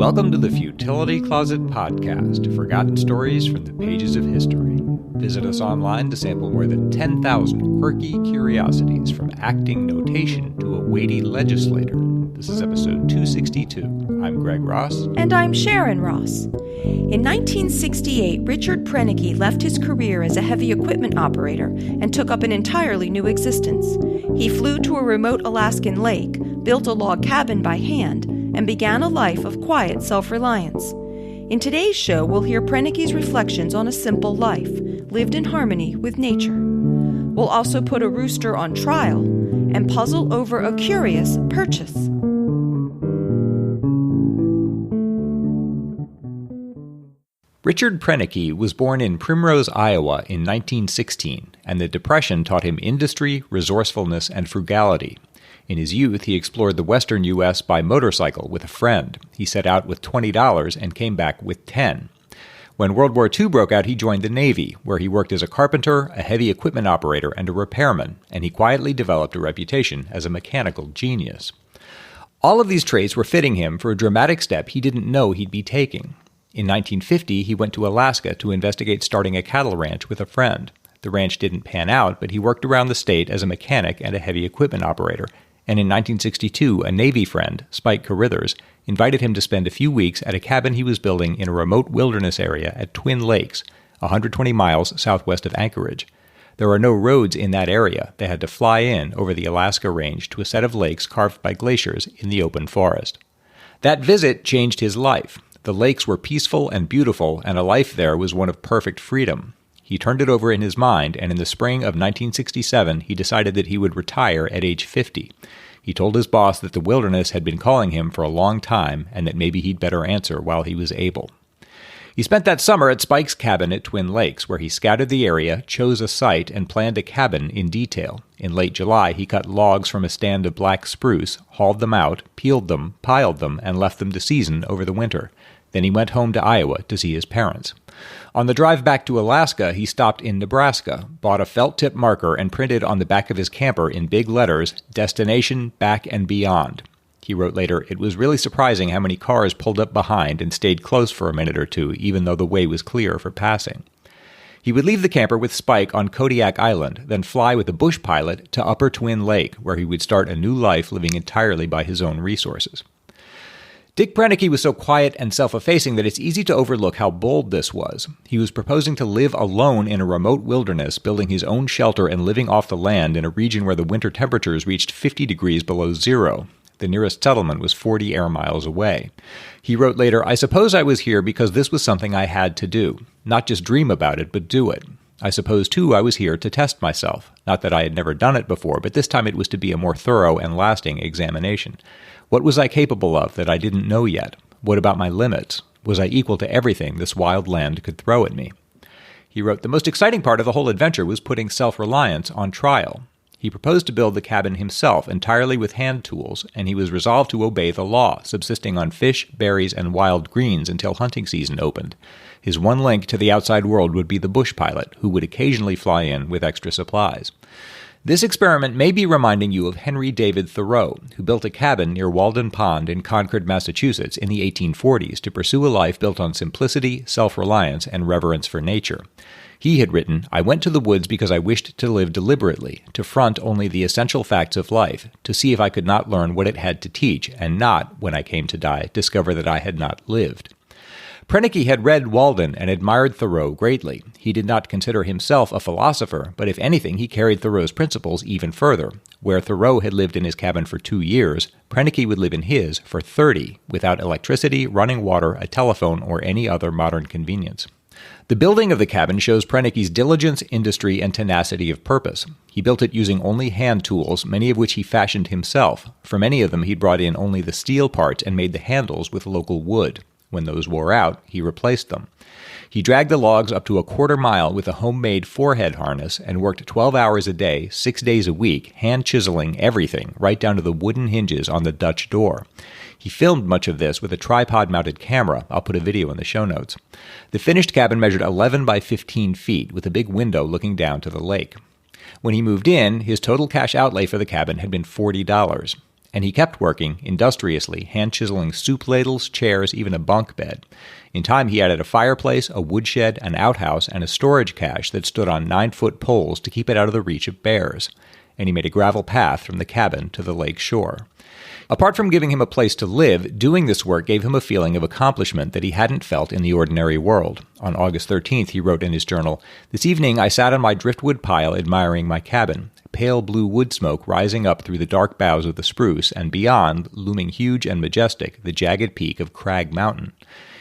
Welcome to the Futility Closet Podcast, forgotten stories from the pages of history. Visit us online to sample more than 10,000 quirky curiosities, from acting notation to a weighty legislator. This is episode 262. I'm Greg Ross. And I'm Sharon Ross. In 1968, Richard Proenneke left his career as a heavy equipment operator and took up an entirely new existence. He flew to a remote Alaskan lake, built a log cabin by hand, and began a life of quiet self-reliance. In today's show, we'll hear Proenneke's reflections on a simple life, lived in harmony with nature. We'll also put a rooster on trial and puzzle over a curious purchase. Richard Proenneke was born in Primrose, Iowa in 1916, and the Depression taught him industry, resourcefulness, and frugality. In his youth, he explored the western U.S. by motorcycle with a friend. He set out with $20 and came back with $10. When World War II broke out, he joined the Navy, where he worked as a carpenter, a heavy equipment operator, and a repairman, and he quietly developed a reputation as a mechanical genius. All of these traits were fitting him for a dramatic step he didn't know he'd be taking. In 1950, he went to Alaska to investigate starting a cattle ranch with a friend. The ranch didn't pan out, but he worked around the state as a mechanic and a heavy equipment operator. And in 1962, a Navy friend, Spike Carruthers, invited him to spend a few weeks at a cabin he was building in a remote wilderness area at Twin Lakes, 120 miles southwest of Anchorage. There are no roads in that area. They had to fly in over the Alaska range to a set of lakes carved by glaciers in the open forest. That visit changed his life. The lakes were peaceful and beautiful, and a life there was one of perfect freedom. He turned it over in his mind, and in the spring of 1967, he decided that he would retire at age 50. He told his boss that the wilderness had been calling him for a long time, and that maybe he'd better answer while he was able. He spent that summer at Spike's cabin at Twin Lakes, where he scouted the area, chose a site, and planned a cabin in detail. In late July, he cut logs from a stand of black spruce, hauled them out, peeled them, piled them, and left them to season over the winter. Then he went home to Iowa to see his parents. On the drive back to Alaska, he stopped in Nebraska, bought a felt-tip marker, and printed on the back of his camper in big letters, "Destination Back and Beyond." He wrote later, "It was really surprising how many cars pulled up behind and stayed close for a minute or two, even though the way was clear for passing." He would leave the camper with Spike on Kodiak Island, then fly with a bush pilot to Upper Twin Lake, where he would start a new life living entirely by his own resources. Dick Proenneke was so quiet and self-effacing that it's easy to overlook how bold this was. He was proposing to live alone in a remote wilderness, building his own shelter and living off the land in a region where the winter temperatures reached 50 degrees below zero. The nearest settlement was 40 air miles away. He wrote later, "I suppose I was here because this was something I had to do. Not just dream about it, but do it. I suppose, too, I was here to test myself. Not that I had never done it before, but this time it was to be a more thorough and lasting examination. What was I capable of that I didn't know yet? What about my limits? Was I equal to everything this wild land could throw at me?" He wrote, "The most exciting part of the whole adventure was putting self-reliance on trial." He proposed to build the cabin himself entirely with hand tools, and he was resolved to obey the law, subsisting on fish, berries, and wild greens until hunting season opened. His one link to the outside world would be the bush pilot, who would occasionally fly in with extra supplies. This experiment may be reminding you of Henry David Thoreau, who built a cabin near Walden Pond in Concord, Massachusetts in the 1840s to pursue a life built on simplicity, self-reliance, and reverence for nature. He had written, "I went to the woods because I wished to live deliberately, to front only the essential facts of life, to see if I could not learn what it had to teach, and not, when I came to die, discover that I had not lived." Proenneke had read Walden and admired Thoreau greatly. He did not consider himself a philosopher, but if anything, he carried Thoreau's principles even further. Where Thoreau had lived in his cabin for 2 years, Proenneke would live in his for 30, without electricity, running water, a telephone, or any other modern convenience. The building of the cabin shows Proenneke's diligence, industry, and tenacity of purpose. He built it using only hand tools, many of which he fashioned himself. For many of them, he brought in only the steel parts and made the handles with local wood. When those wore out, he replaced them. He dragged the logs up to a quarter-mile with a homemade forehead harness and worked 12 hours a day, 6 days a week, hand-chiseling everything, right down to the wooden hinges on the Dutch door. He filmed much of this with a tripod-mounted camera. I'll put a video in the show notes. The finished cabin measured 11 by 15 feet, with a big window looking down to the lake. When he moved in, his total cash outlay for the cabin had been $40. And he kept working, industriously, hand-chiseling soup ladles, chairs, even a bunk bed. In time, he added a fireplace, a woodshed, an outhouse, and a storage cache that stood on 9-foot poles to keep it out of the reach of bears. And he made a gravel path from the cabin to the lake shore. Apart from giving him a place to live, doing this work gave him a feeling of accomplishment that he hadn't felt in the ordinary world. On August 13th, he wrote in his journal, "This evening I sat on my driftwood pile admiring my cabin. Pale blue wood smoke rising up through the dark boughs of the spruce, and beyond, looming huge and majestic, the jagged peak of Crag Mountain.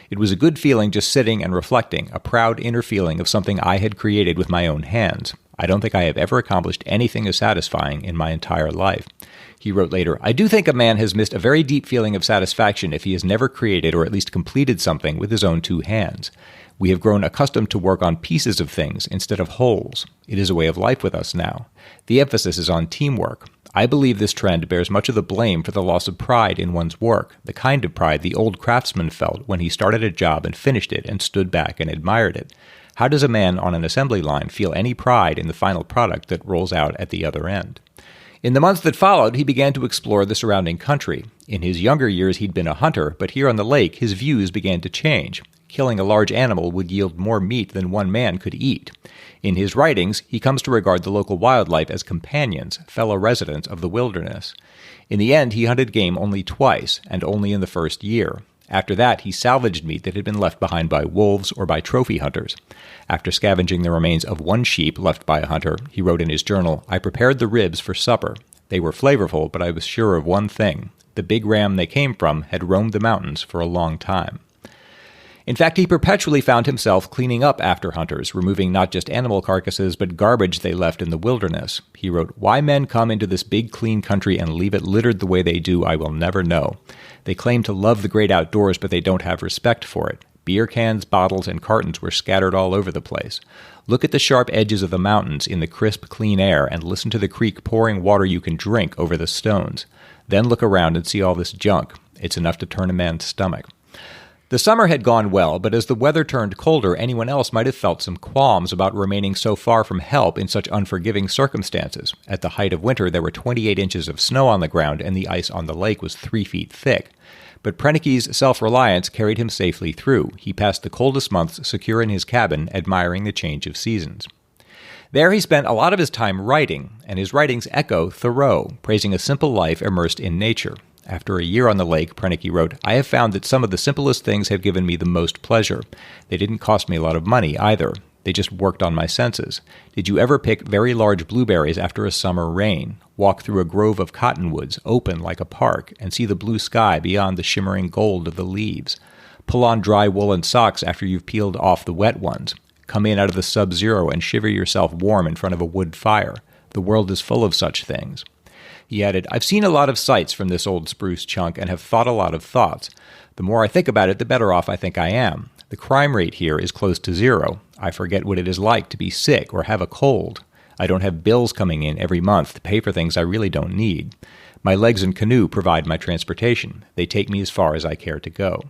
It was a good feeling just sitting and reflecting, a proud inner feeling of something I had created with my own hands. I don't think I have ever accomplished anything as satisfying in my entire life." He wrote later, "I do think a man has missed a very deep feeling of satisfaction if he has never created or at least completed something with his own two hands. We have grown accustomed to work on pieces of things instead of wholes. It is a way of life with us now. The emphasis is on teamwork. I believe this trend bears much of the blame for the loss of pride in one's work, the kind of pride the old craftsman felt when he started a job and finished it and stood back and admired it. How does a man on an assembly line feel any pride in the final product that rolls out at the other end?" In the months that followed, he began to explore the surrounding country. In his younger years, he'd been a hunter, but here on the lake, his views began to change. Killing a large animal would yield more meat than one man could eat. In his writings, he comes to regard the local wildlife as companions, fellow residents of the wilderness. In the end, he hunted game only twice, and only in the first year. After that, he salvaged meat that had been left behind by wolves or by trophy hunters. After scavenging the remains of one sheep left by a hunter, he wrote in his journal, "I prepared the ribs for supper. They were flavorful, but I was sure of one thing. The big ram they came from had roamed the mountains for a long time." In fact, he perpetually found himself cleaning up after hunters, removing not just animal carcasses, but garbage they left in the wilderness. He wrote, "Why men come into this big, clean country and leave it littered the way they do, I will never know. They claim to love the great outdoors, but they don't have respect for it. Beer cans, bottles, and cartons were scattered all over the place. Look at the sharp edges of the mountains in the crisp, clean air, and listen to the creek pouring water you can drink over the stones. Then look around and see all this junk. It's enough to turn a man's stomach." The summer had gone well, but as the weather turned colder, anyone else might have felt some qualms about remaining so far from help in such unforgiving circumstances. At the height of winter, there were 28 inches of snow on the ground, and the ice on the lake was 3 feet thick. But Proenneke's self-reliance carried him safely through. He passed the coldest months secure in his cabin, admiring the change of seasons. There he spent a lot of his time writing, and his writings echo Thoreau, praising a simple life immersed in nature. After a year on the lake, Proenneke wrote, "I have found that some of the simplest things have given me the most pleasure. They didn't cost me a lot of money, either. They just worked on my senses. Did you ever pick very large blueberries after a summer rain? Walk through a grove of cottonwoods, open like a park, and see the blue sky beyond the shimmering gold of the leaves? Pull on dry woolen socks after you've peeled off the wet ones. Come in out of the sub-zero and shiver yourself warm in front of a wood fire. The world is full of such things." He added, "I've seen a lot of sights from this old spruce chunk and have thought a lot of thoughts. The more I think about it, the better off I think I am. The crime rate here is close to zero. I forget what it is like to be sick or have a cold. I don't have bills coming in every month to pay for things I really don't need. My legs and canoe provide my transportation. They take me as far as I care to go."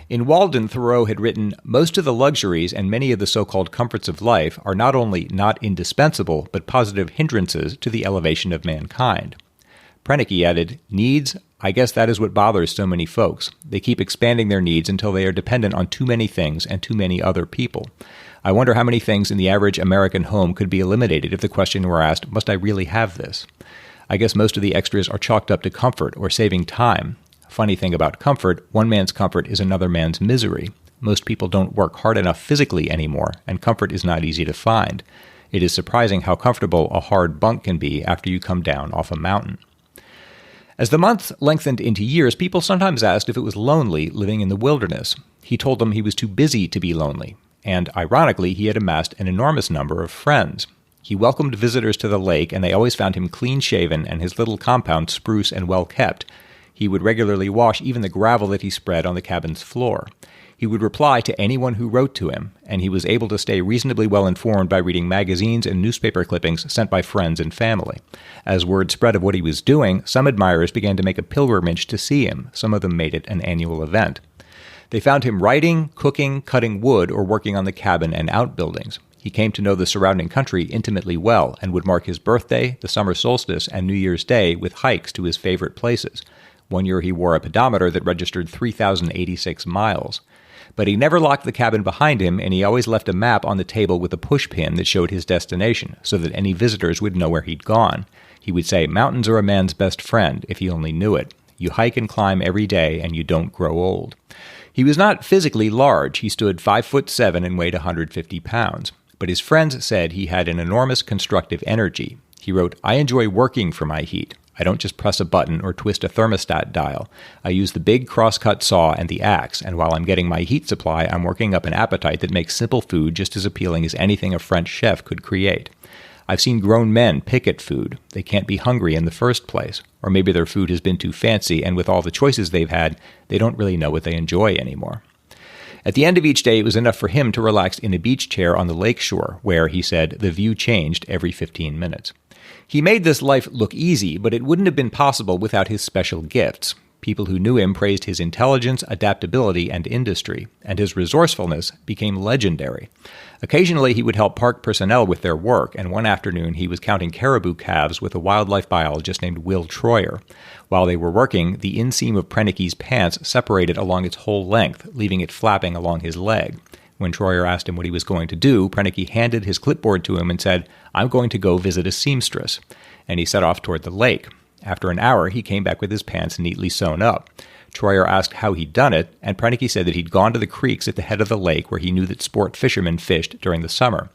In Walden, Thoreau had written, "Most of the luxuries and many of the so-called comforts of life are not only not indispensable, but positive hindrances to the elevation of mankind." Proenneke added, "Needs, I guess that is what bothers so many folks. They keep expanding their needs until they are dependent on too many things and too many other people. I wonder how many things in the average American home could be eliminated if the question were asked, must I really have this? I guess most of the extras are chalked up to comfort or saving time. Funny thing about comfort, one man's comfort is another man's misery. Most people don't work hard enough physically anymore, and comfort is not easy to find. It is surprising how comfortable a hard bunk can be after you come down off a mountain." As the months lengthened into years, people sometimes asked if it was lonely living in the wilderness. He told them he was too busy to be lonely, and ironically, he had amassed an enormous number of friends. He welcomed visitors to the lake, and they always found him clean-shaven and his little compound spruce and well-kept. He would regularly wash even the gravel that he spread on the cabin's floor. He would reply to anyone who wrote to him, and he was able to stay reasonably well informed by reading magazines and newspaper clippings sent by friends and family. As word spread of what he was doing, some admirers began to make a pilgrimage to see him. Some of them made it an annual event. They found him writing, cooking, cutting wood, or working on the cabin and outbuildings. He came to know the surrounding country intimately well and would mark his birthday, the summer solstice, and New Year's Day with hikes to his favorite places. One year he wore a pedometer that registered 3,086 miles. But he never locked the cabin behind him, and he always left a map on the table with a pushpin that showed his destination, so that any visitors would know where he'd gone. He would say, "Mountains are a man's best friend, if he only knew it. You hike and climb every day, and you don't grow old." He was not physically large. He stood 5'7" and weighed 150 pounds. But his friends said he had an enormous constructive energy. He wrote, "I enjoy working for my heat. I don't just press a button or twist a thermostat dial. I use the big cross-cut saw and the axe, and while I'm getting my heat supply, I'm working up an appetite that makes simple food just as appealing as anything a French chef could create. I've seen grown men pick at food. They can't be hungry in the first place. Or maybe their food has been too fancy, and with all the choices they've had, they don't really know what they enjoy anymore." At the end of each day, it was enough for him to relax in a beach chair on the lake shore, where, he said, the view changed every 15 minutes. He made this life look easy, but it wouldn't have been possible without his special gifts. People who knew him praised his intelligence, adaptability, and industry, and his resourcefulness became legendary. Occasionally, he would help park personnel with their work, and one afternoon he was counting caribou calves with a wildlife biologist named Will Troyer. While they were working, the inseam of Proenneke's pants separated along its whole length, leaving it flapping along his leg. When Troyer asked him what he was going to do, Proenneke handed his clipboard to him and said, "I'm going to go visit a seamstress." And he set off toward the lake. After an hour, he came back with his pants neatly sewn up. Troyer asked how he'd done it, and Proenneke said that he'd gone to the creeks at the head of the lake where he knew that sport fishermen fished during the summer.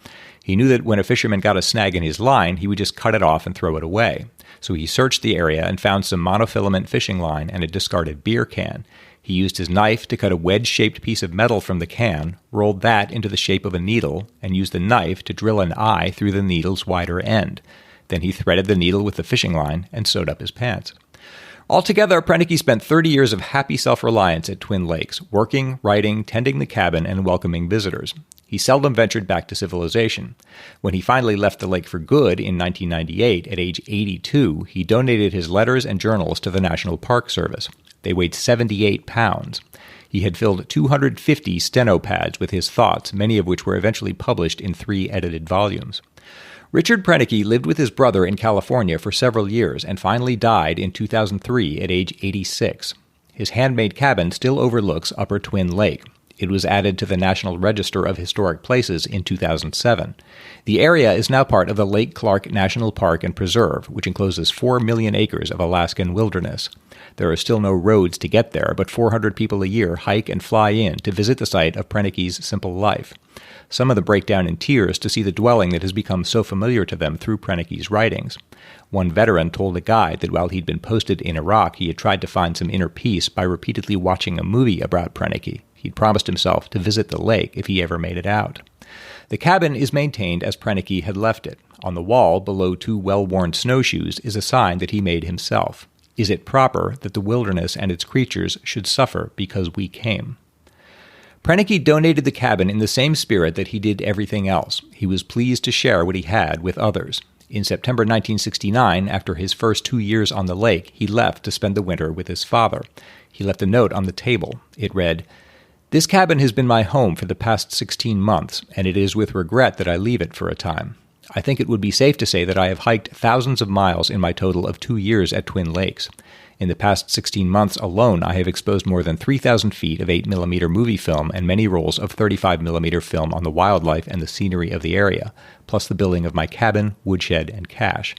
He knew that when a fisherman got a snag in his line, he would just cut it off and throw it away. So he searched the area and found some monofilament fishing line and a discarded beer can. He used his knife to cut a wedge-shaped piece of metal from the can, rolled that into the shape of a needle, and used the knife to drill an eye through the needle's wider end. Then he threaded the needle with the fishing line and sewed up his pants. Altogether, Proenneke spent 30 years of happy self-reliance at Twin Lakes, working, writing, tending the cabin, and welcoming visitors. He seldom ventured back to civilization. When he finally left the lake for good in 1998, at age 82, he donated his letters and journals to the National Park Service. They weighed 78 pounds. He had filled 250 steno pads with his thoughts, many of which were eventually published in 3 edited volumes. Richard Proenneke lived with his brother in California for several years and finally died in 2003 at age 86. His handmade cabin still overlooks Upper Twin Lake. It was added to the National Register of Historic Places in 2007. The area is now part of the Lake Clark National Park and Preserve, which encloses 4 million acres of Alaskan wilderness. There are still no roads to get there, but 400 people a year hike and fly in to visit the site of Proenneke's simple life. Some of them break down in tears to see the dwelling that has become so familiar to them through Proenneke's writings. One veteran told a guide that while he'd been posted in Iraq, he had tried to find some inner peace by repeatedly watching a movie about Proenneke. He'd promised himself to visit the lake if he ever made it out. The cabin is maintained as Proenneke had left it. On the wall, below 2 well-worn snowshoes, is a sign that he made himself. Is it proper that the wilderness and its creatures should suffer because we came? Proenneke donated the cabin in the same spirit that he did everything else. He was pleased to share what he had with others. In September 1969, after his first 2 years on the lake, he left to spend the winter with his father. He left a note on the table. It read, "This cabin has been my home for the past 16 months, and it is with regret that I leave it for a time. I think it would be safe to say that I have hiked thousands of miles in my total of 2 years at Twin Lakes. In the past 16 months alone, I have exposed more than 3,000 feet of 8mm movie film and many rolls of 35mm film on the wildlife and the scenery of the area, plus the building of my cabin, woodshed, and cache.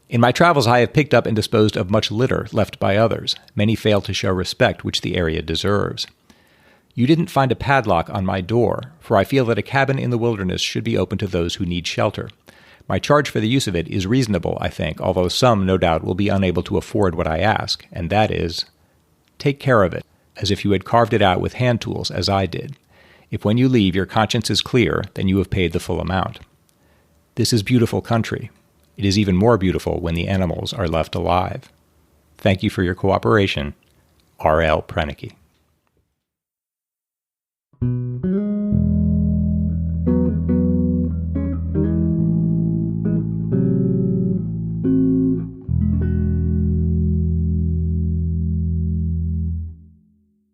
In my travels, I have picked up and disposed of much litter left by others. Many fail to show respect which the area deserves. You didn't find a padlock on my door, for I feel that a cabin in the wilderness should be open to those who need shelter. My charge for the use of it is reasonable, I think, although some, no doubt, will be unable to afford what I ask, and that is, take care of it, as if you had carved it out with hand tools, as I did. If when you leave your conscience is clear, then you have paid the full amount. This is beautiful country. It is even more beautiful when the animals are left alive. Thank you for your cooperation. R.L. Proenneke."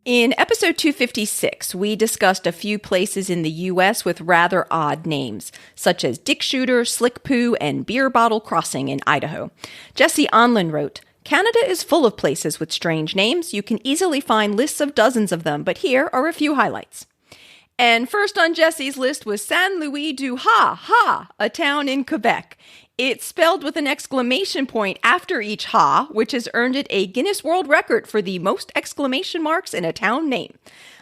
In episode 256, we discussed a few places in the U.S. with rather odd names, such as Dick Shooter, Slick Poo, and Beer Bottle Crossing in Idaho. Jesse Onlin wrote, Canada is full of places with strange names. You can easily find lists of dozens of them, but here are a few highlights. And first on Jesse's list was Saint Louis du Ha, a town in Quebec. It's spelled with an exclamation point after each ha, which has earned it a Guinness World Record for the most exclamation marks in a town name.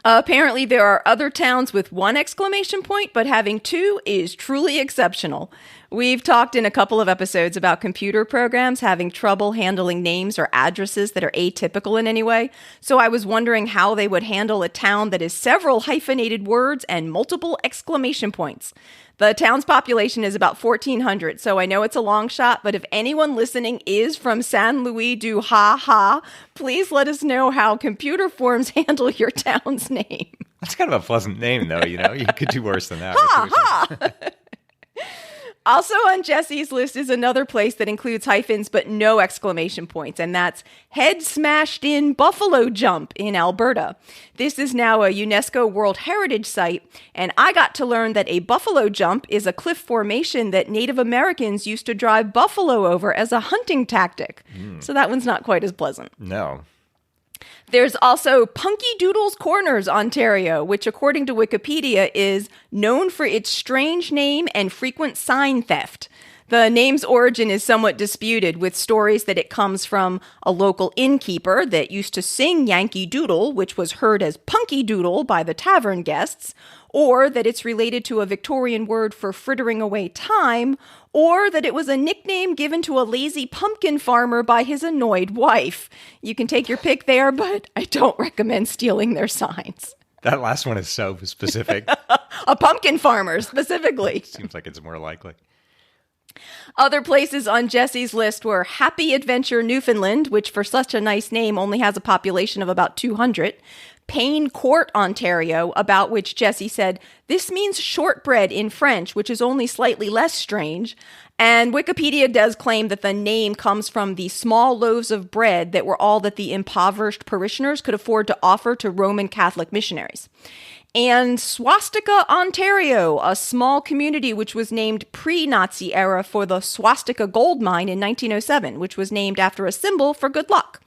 Apparently, there are other towns with one exclamation point, but having two is truly exceptional. We've talked in a couple of episodes about computer programs having trouble handling names or addresses that are atypical in any way, so I was wondering how they would handle a town that is several hyphenated words and multiple exclamation points. The town's population is about 1,400, so I know it's a long shot, but if anyone listening is from Saint Louis du Ha, please let us know how computer forms handle your town's name. That's kind of a pleasant name, though, you know? You could do worse than that. Ha! Also on Jesse's list is another place that includes hyphens but no exclamation points, and that's Head Smashed in Buffalo Jump in Alberta. This is now a UNESCO World Heritage Site, and I got to learn that a buffalo jump is a cliff formation that Native Americans used to drive buffalo over as a hunting tactic. So that one's not quite as pleasant. No. There's also Punky Doodles Corners, Ontario, which according to Wikipedia is known for its strange name and frequent sign theft. The name's origin is somewhat disputed, with stories that it comes from a local innkeeper that used to sing Yankee Doodle, which was heard as Punky Doodle by the tavern guests, or that it's related to a Victorian word for frittering away time, or that it was a nickname given to a lazy pumpkin farmer by his annoyed wife. You can take your pick there, but I don't recommend stealing their signs. That last one is so specific. A pumpkin farmer, specifically. Seems like it's more likely. Other places on Jesse's list were Happy Adventure, Newfoundland, which for such a nice name only has a population of about 200. Payne Court, Ontario, about which Jesse said, this means shortbread in French, which is only slightly less strange. And Wikipedia does claim that the name comes from the small loaves of bread that were all that the impoverished parishioners could afford to offer to Roman Catholic missionaries. And Swastika, Ontario, a small community which was named pre-Nazi era for the Swastika gold mine in 1907, which was named after a symbol for good luck.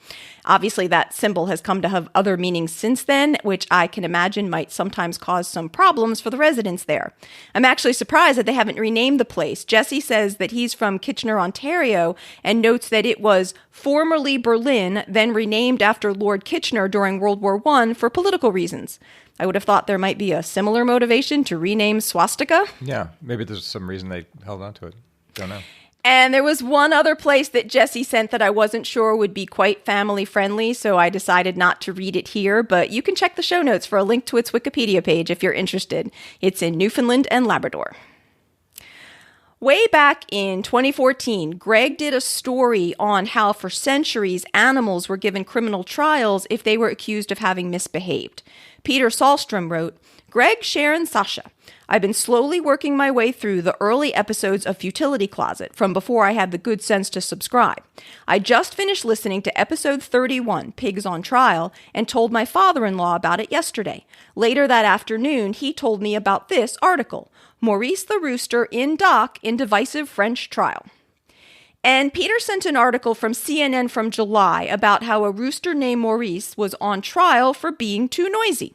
Obviously, that symbol has come to have other meanings since then, which I can imagine might sometimes cause some problems for the residents there. I'm actually surprised that they haven't renamed the place. Jesse says that he's from Kitchener, Ontario, and notes that it was formerly Berlin, then renamed after Lord Kitchener during World War I for political reasons. I would have thought there might be a similar motivation to rename swastika. Yeah, maybe there's some reason they held on to it. Don't know. And there was one other place that Jesse sent that I wasn't sure would be quite family friendly, so I decided not to read it here, but you can check the show notes for a link to its Wikipedia page if you're interested. It's in Newfoundland and Labrador. Way back in 2014, Greg did a story on how for centuries animals were given criminal trials if they were accused of having misbehaved. Peter Sahlstrom wrote, Greg, Sharon, Sasha, I've been slowly working my way through the early episodes of Futility Closet from before I had the good sense to subscribe. I just finished listening to episode 31, Pigs on Trial, and told my father-in-law about it yesterday. Later that afternoon, he told me about this article, Maurice the Rooster in dock in divisive French trial. And Peter sent an article from CNN from July about how a rooster named Maurice was on trial for being too noisy.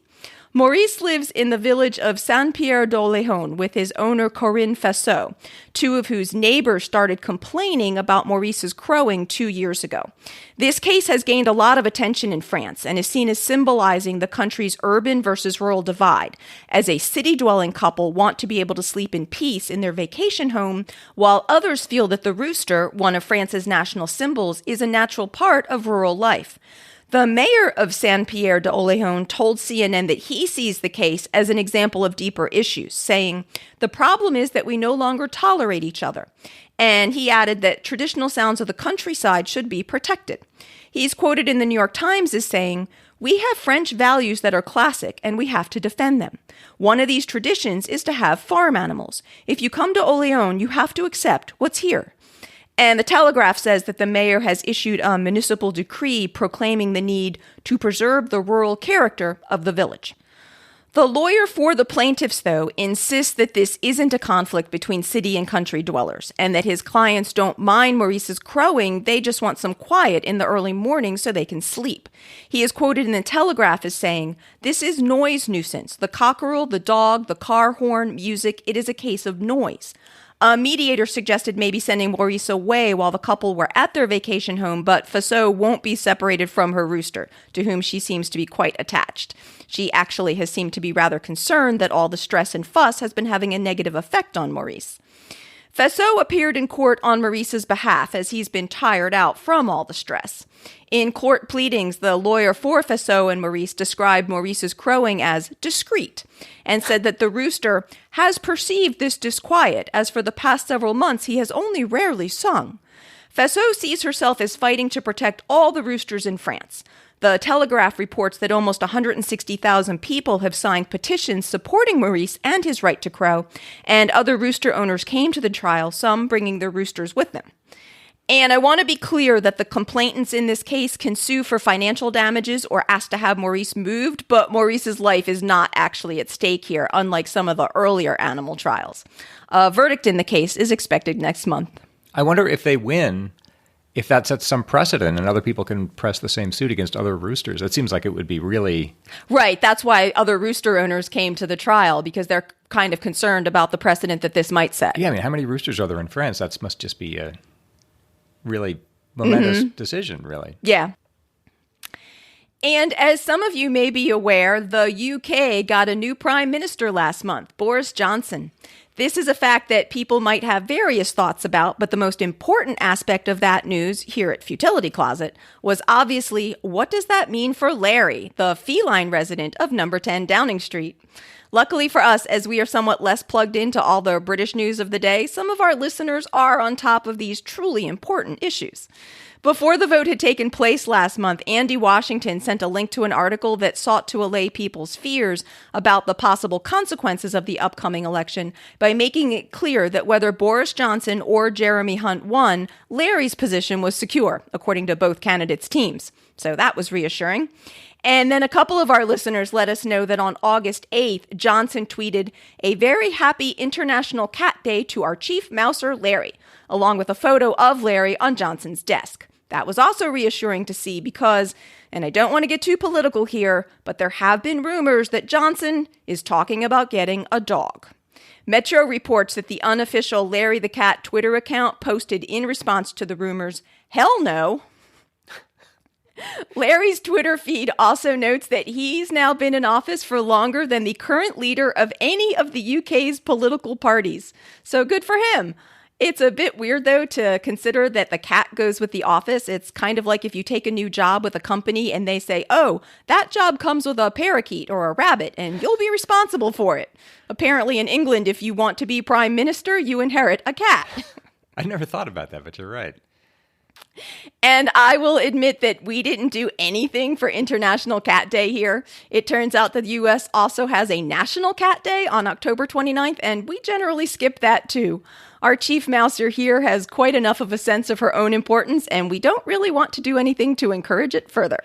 Maurice lives in the village of Saint-Pierre-d'Oléhon with his owner Corinne Fassot, two of whose neighbors started complaining about Maurice's crowing 2 years ago. This case has gained a lot of attention in France and is seen as symbolizing the country's urban versus rural divide, as a city-dwelling couple want to be able to sleep in peace in their vacation home, while others feel that the rooster, one of France's national symbols, is a natural part of rural life. The mayor of Saint-Pierre-d'Oléhon told CNN that he sees the case as an example of deeper issues, saying, the problem is that we no longer tolerate each other. And he added that traditional sounds of the countryside should be protected. He's quoted in the New York Times as saying, we have French values that are classic and we have to defend them. One of these traditions is to have farm animals. If you come to Oléhon, you have to accept what's here. And the Telegraph says that the mayor has issued a municipal decree proclaiming the need to preserve the rural character of the village. The lawyer for the plaintiffs, though, insists that this isn't a conflict between city and country dwellers, and that his clients don't mind Maurice's crowing, they just want some quiet in the early morning so they can sleep. He is quoted in the Telegraph as saying, "This is noise nuisance. The cockerel, the dog, the car horn, music, it is a case of noise." A mediator suggested maybe sending Maurice away while the couple were at their vacation home, but Faso won't be separated from her rooster, to whom she seems to be quite attached. She actually has seemed to be rather concerned that all the stress and fuss has been having a negative effect on Maurice. Faso appeared in court on Maurice's behalf as he's been tired out from all the stress. In court pleadings, the lawyer for Faso and Maurice described Maurice's crowing as discreet and said that the rooster has perceived this disquiet, as for the past several months he has only rarely sung. Faso sees herself as fighting to protect all the roosters in France. The Telegraph reports that almost 160,000 people have signed petitions supporting Maurice and his right to crow, and other rooster owners came to the trial, some bringing their roosters with them. And I want to be clear that the complainants in this case can sue for financial damages or ask to have Maurice moved, but Maurice's life is not actually at stake here, unlike some of the earlier animal trials. A verdict in the case is expected next month. I wonder if they win, if that sets some precedent and other people can press the same suit against other roosters. It seems like it would be really... Right. That's why other rooster owners came to the trial, because they're kind of concerned about the precedent that this might set. Yeah, I mean, how many roosters are there in France? That must just be a really momentous decision, really. Yeah. And as some of you may be aware, the UK got a new prime minister last month, Boris Johnson. This is a fact that people might have various thoughts about, but the most important aspect of that news here at Futility Closet was obviously, what does that mean for Larry, the feline resident of number 10 Downing Street? Luckily for us, as we are somewhat less plugged into all the British news of the day, some of our listeners are on top of these truly important issues. Before the vote had taken place last month, Andy Washington sent a link to an article that sought to allay people's fears about the possible consequences of the upcoming election by making it clear that whether Boris Johnson or Jeremy Hunt won, Larry's position was secure, according to both candidates' teams. So that was reassuring. And then a couple of our listeners let us know that on August 8th, Johnson tweeted, "A very happy International Cat Day to our chief mouser, Larry," along with a photo of Larry on Johnson's desk. That was also reassuring to see because, and I don't want to get too political here, but there have been rumors that Johnson is talking about getting a dog. Metro reports that the unofficial Larry the Cat Twitter account posted in response to the rumors, "Hell no." Larry's Twitter feed also notes that he's now been in office for longer than the current leader of any of the UK's political parties. So good for him. It's a bit weird, though, to consider that the cat goes with the office. It's kind of like if you take a new job with a company and they say, "Oh, that job comes with a parakeet or a rabbit, and you'll be responsible for it." Apparently in England, if you want to be prime minister, you inherit a cat. I never thought about that, but you're right. And I will admit that we didn't do anything for International Cat Day here. It turns out that the U.S. also has a National Cat Day on October 29th, and we generally skip that too. Our chief mouser here has quite enough of a sense of her own importance, and we don't really want to do anything to encourage it further.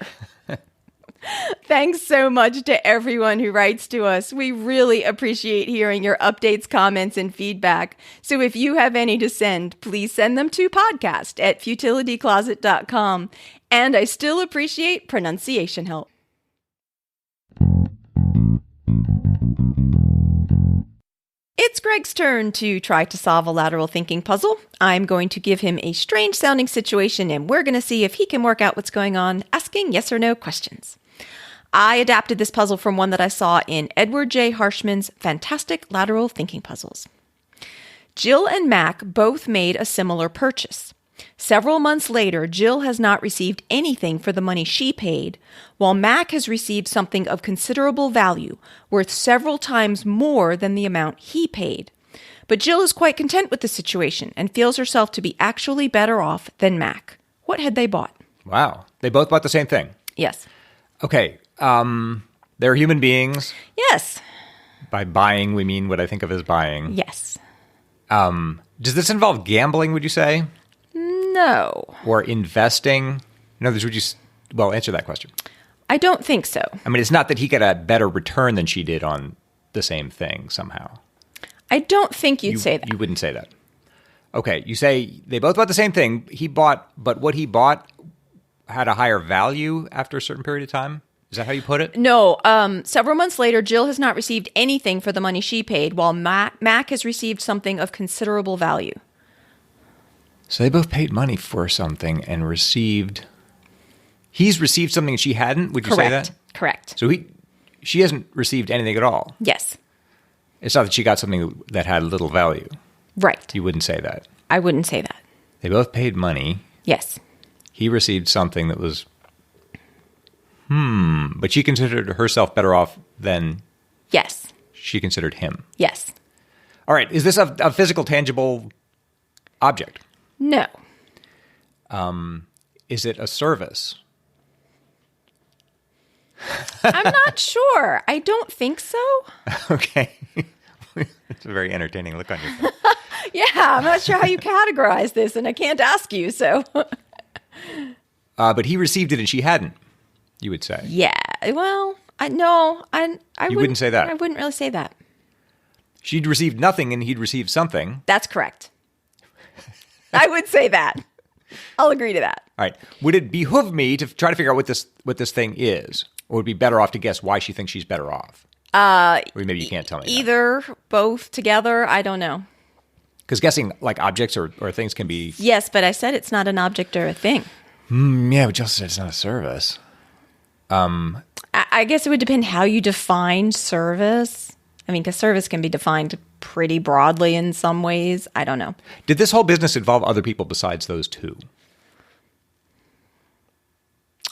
Thanks so much to everyone who writes to us. We really appreciate hearing your updates, comments, and feedback. So if you have any to send, please send them to podcast@futilitycloset.com. And I still appreciate pronunciation help. It's Greg's turn to try to solve a lateral thinking puzzle. I'm going to give him a strange sounding situation, and we're going to see if he can work out what's going on, asking yes or no questions. I adapted this puzzle from one that I saw in Edward J. Harshman's Fantastic Lateral Thinking Puzzles. Jill and Mac both made a similar purchase. Several months later, Jill has not received anything for the money she paid, while Mac has received something of considerable value, worth several times more than the amount he paid. But Jill is quite content with the situation and feels herself to be actually better off than Mac. What had they bought? Wow. They both bought the same thing? Yes. Okay. They're human beings. Yes. By buying, we mean what I think of as buying. Yes. Does this involve gambling, would you say? No. Or investing? In other words, would you... Well, answer that question. I don't think so. I mean, it's not that he got a better return than she did on the same thing somehow. I don't think you'd say that. You wouldn't say that. Okay, you say they both bought the same thing. But what he bought had a higher value after a certain period of time? Is that how you put it? No. Several months later, Jill has not received anything for the money she paid, while Mac has received something of considerable value. So they both paid money for something and received... He's received something and she hadn't? Would you say that? Correct. So she hasn't received anything at all? Yes. It's not that she got something that had little value. Right. You wouldn't say that. I wouldn't say that. They both paid money. Yes. He received something that was... But she considered herself better off than... Yes. She considered him. Yes. All right. Is this a physical, tangible object? No. Is it a service? I'm not sure. I don't think so. Okay. It's a very entertaining look on your face. Yeah, I'm not sure how you categorize this, and I can't ask you, so. But he received it and she hadn't, you would say. Yeah. Well, I wouldn't say that. I wouldn't really say that. She'd received nothing and he'd received something. That's correct. I would say that. I'll agree to that. All right. Would it behoove me to try to figure out what this thing is? Or would it be better off to guess why she thinks she's better off? Or maybe you can't tell me either, both, together, I don't know. Because guessing like objects or things can be... Yes, but I said it's not an object or a thing. Yeah, but you also said it's not a service. I guess it would depend how you define service. I mean, because service can be defined pretty broadly in some ways. I don't know. Did this whole business involve other people besides those two?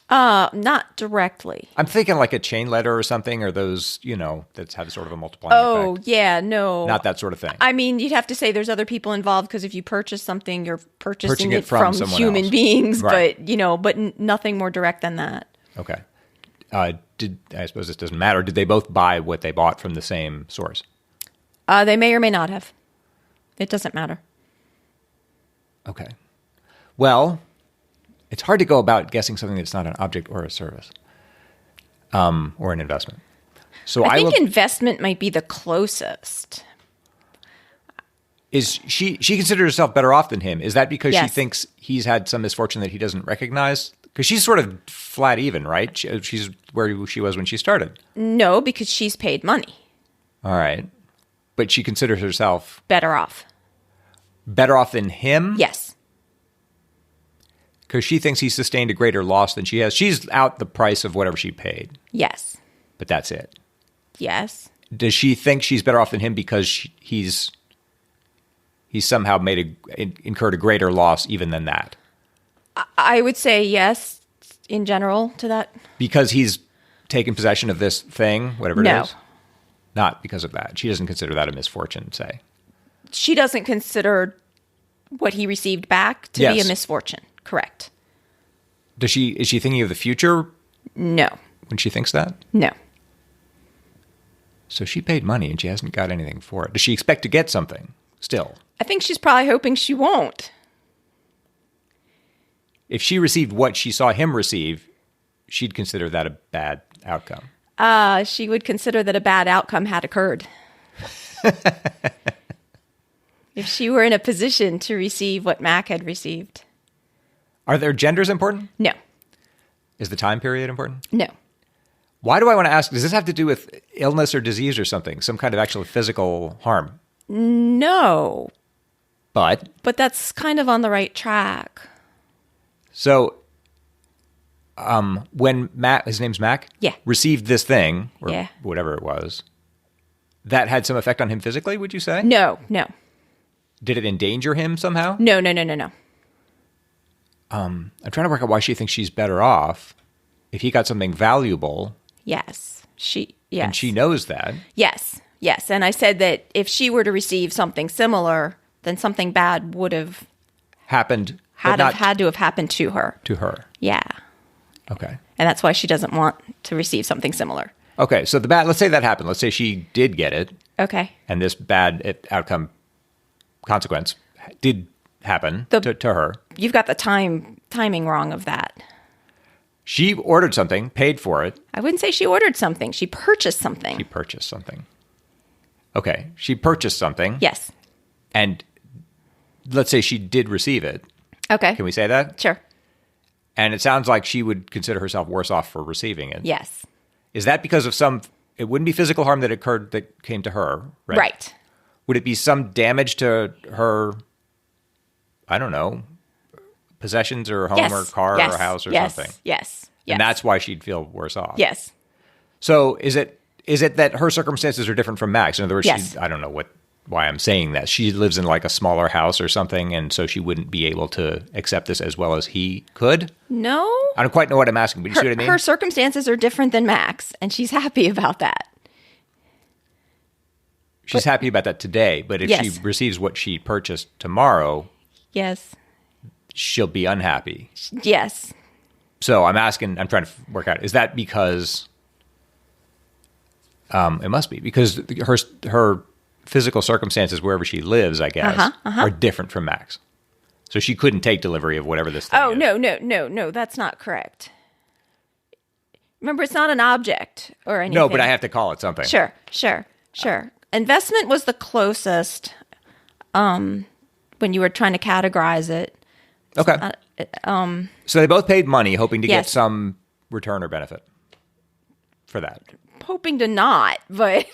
Not directly. I'm thinking like a chain letter or something, or those, that have sort of a multiplying effect. Oh, yeah, no. Not that sort of thing. I mean, you'd have to say there's other people involved, because if you purchase something, you're purchasing it from human else. beings, right. but nothing more direct than that. Okay. I suppose this doesn't matter. Did they both buy what they bought from the same source? They may or may not have. It doesn't matter. Okay. Well, it's hard to go about guessing something that's not an object or a service, or an investment. So I think investment might be the closest. Is she considers herself better off than him? Is that because Yes. she thinks he's had some misfortune that he doesn't recognize? Because she's sort of flat even, right? She's where she was when she started. No, because she's paid money. All right. But she considers herself Better off. better off than him? Yes. Because she thinks he sustained a greater loss than she has. She's out the price of whatever she paid, Yes. but that's it. Yes. Does she think she's better off than him because he's somehow incurred a greater loss even than that? I would say yes, in general, to that. Because he's taken possession of this thing, whatever it No. is? Not because of that. She doesn't consider that a misfortune, say. She doesn't consider what he received back to be a Yes. misfortune. Correct. Is she thinking of the future No. when she thinks that? No. So she paid money and she hasn't got anything for it. Does she expect to get something still? I think she's probably hoping she won't. If she received what she saw him receive, she'd consider that a bad outcome. She would consider that a bad outcome had occurred. If she were in a position to receive what Mac had received. Are their genders important? No. Is the time period important? No. Why do I want to ask? Does this have to do with illness or disease or something? Some kind of actual physical harm? No. But that's kind of on the right track. So, when Mac, his name's Mac? Yeah. Received this thing, or Yeah. whatever it was, that had some effect on him physically, would you say? No. Did it endanger him somehow? No. I'm trying to work out why she thinks she's better off if he got something valuable. Yes. Yes. And she knows that. Yes. And I said that if she were to receive something similar, then something bad would have Happened. had but not to have happened to her. to her. Yeah. Okay. And that's why she doesn't want to receive something similar. Okay. So let's say that happened. Let's say she did get it. Okay. And this bad outcome consequence did happen to her. You've got the timing wrong of that. She ordered something, paid for it. I wouldn't say she ordered something. She purchased something. Okay. She purchased something. Yes. And let's say she did receive it. Okay. Can we say that? Sure. And it sounds like she would consider herself worse off for receiving it. Yes. Is that because of it wouldn't be physical harm that occurred that came to her, right? Right. Would it be some damage to her, I don't know, possessions or home or car or house or something? Yes. And that's why she'd feel worse off. Yes. So is it that her circumstances are different from Max? In other words, yes. I don't know why I'm saying that. She lives in like a smaller house or something, and so she wouldn't be able to accept this as well as he could? No. I don't quite know what I'm asking, but you see what I mean? Her circumstances are different than Max, and she's happy about that. She's happy about that today, but if she receives what she purchased tomorrow, yes, she'll be unhappy. Yes. So I'm trying to work out, is that because, it must be, because her physical circumstances wherever she lives, I guess, are different from Max. So she couldn't take delivery of whatever this thing is. No, that's not correct. Remember, it's not an object or anything. No, but I have to call it something. Sure. Investment was the closest when you were trying to categorize it. Okay. So they both paid money hoping to get some return or benefit for that. Hoping to not, but...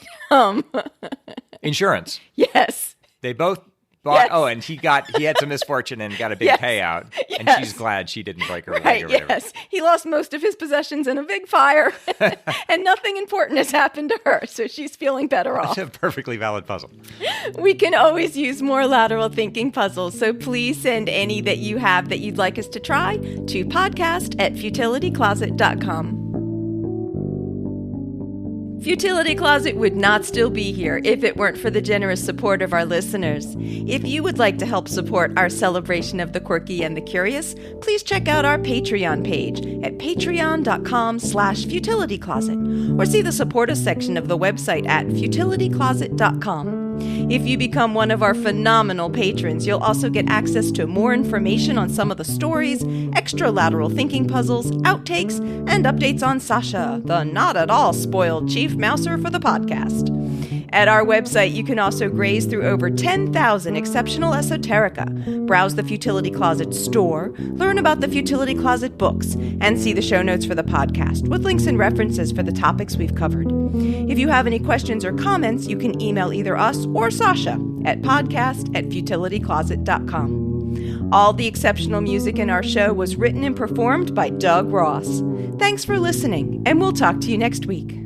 Insurance. Yes. They both bought... Oh, and he had some misfortune and got a big payout. Yes. And she's glad she didn't break her leg or whatever. Yes. He lost most of his possessions in a big fire and nothing important has happened to her, so she's feeling better off. That's a perfectly valid puzzle. We can always use more lateral thinking puzzles, so please send any that you have that you'd like us to try to podcast@futilitycloset.com. Futility Closet would not still be here if it weren't for the generous support of our listeners. If you would like to help support our celebration of the quirky and the curious, please check out our Patreon page at patreon.com/futilitycloset or see the support us section of the website at futilitycloset.com. If you become one of our phenomenal patrons, you'll also get access to more information on some of the stories, extra lateral thinking puzzles, outtakes, and updates on Sasha, the not at all spoiled chief mouser for the podcast. At our website, you can also graze through over 10,000 exceptional esoterica, browse the Futility Closet store, learn about the Futility Closet books, and see the show notes for the podcast with links and references for the topics we've covered. If you have any questions or comments, you can email either us or Sasha at podcast@futilitycloset.com. All the exceptional music in our show was written and performed by Doug Ross. Thanks for listening, and we'll talk to you next week.